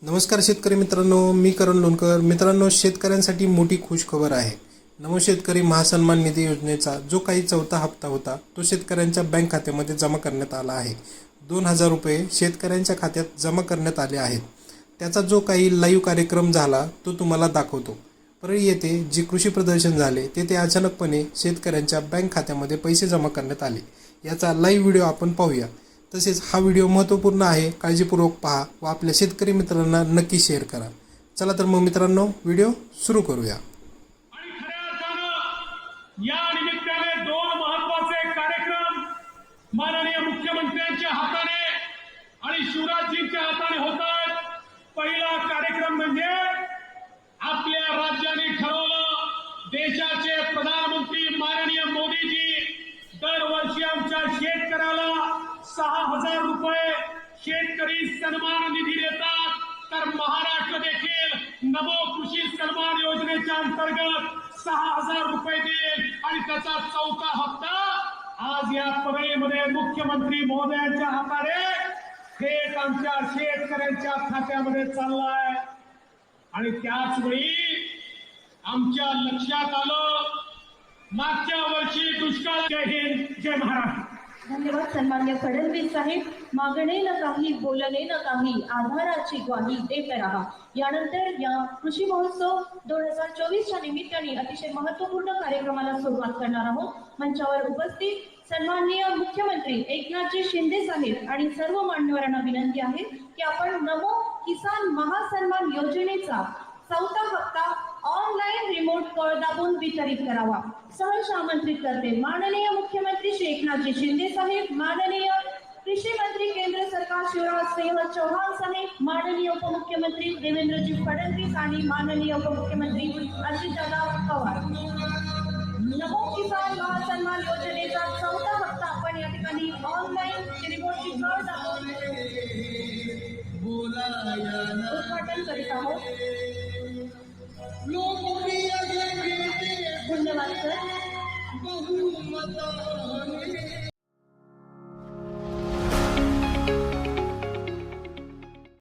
नमस्कार शेतकरी मित्रांनो, मी करण लोणकर. मित्रांनो, शेतकऱ्यांसाठी मोठी खुशखबर आहे. नमो शेतकरी महासन्मान निधी योजनेचा जो काही चौथा हप्ता होता तो शेतकऱ्यांच्या बँक खात्यामध्ये जमा करण्यात आला आहे. 2,000 रुपये शेतकऱ्यांच्या खात्यात जमा करण्यात आले आहेत. त्याचा जो काही लाईव्ह कार्यक्रम झाला तो तुम्हाला दाखवतो. परळी येथे जे कृषी प्रदर्शन झाले तेथे अचानकपणे शेतकऱ्यांच्या बँक खात्यामध्ये पैसे जमा करण्यात आले. याचा लाईव्ह व्हिडिओ आपण पाहूया. तसेच हा व्हिडिओ महत्त्वपूर्ण आहे, काळजीपूर्वक पहा व आपल्या शेतकरी मित्रांना नक्की शेअर करा. चला तर मग मित्रांनो, व्हिडिओ सुरू करूया. आणि खऱ्या अर्थानं या निमित्ताने दोन महत्वाचे कार्यक्रम माननीय मुख्यमंत्र्यांच्या हाताने आणि शिवराजजींच्या हाताने होतात. पहिला कार्यक्रम म्हणजे आपल्या राज्याने ठरवलं, देशाचे प्रधानमंत्री माननीय मोदीजी दरवर्षी आमच्या शेतकऱ्याला 6,000 रुपये शेतकरी सन्मान निधी देतात. तर महाराष्ट्र देखील नमो कृषी सन्मान योजनेच्या अंतर्गत 6,000 रुपये देईल आणि त्याचा चौथा हप्ता आज या परळीमध्ये मुख्यमंत्री महोदयांच्या हाताने थेट आमच्या शेतकऱ्यांच्या खात्यामध्ये चाललाय. आणि त्याच वेळी आमच्या लक्षात आलं, मागच्या वर्षी दुष्काळ. जय हिंद, जय महाराष्ट्र. धन्यवाद सन्मान्य फडणवीस साहेब. मागणे न काही, बोलणे न काही, आधाराची ग्वाही देत रहा. यानंतर या कृषी महोत्सव 2024च्या निमित्ताने अतिशय महत्त्वपूर्ण कार्यक्रमाला सुरुवात करणार आहोत. मंचावर उपस्थित सन्माननीय मुख्यमंत्री एकनाथजी शिंदे साहेब आणि सर्व मान्यवरांना विनंती आहे की आपण नमो किसान महासन्मान योजनेचा चौथा हप्ता ऑनलाईन रिमोट कळ दाबून वितरित करावा. सहर्ष आमंत्रित करते माननीय मुख्यमंत्री श्री एकनाथजी शिंदे साहेब, माननीय कृषी मंत्री केंद्र सरकार शिवराज सिंह चौहान साहेब, माननीय उपमुख्यमंत्री देवेंद्रजी फडणवीस आणि माननीय उपमुख्यमंत्री अजितदादा पवार. नमो किसान महासन्मान योजनेचा चौथा हप्ता आपण या ठिकाणी ऑनलाईन रिमोटची कळ दाबून उद्घाटन करीत आहोत. धन्यवाद सर.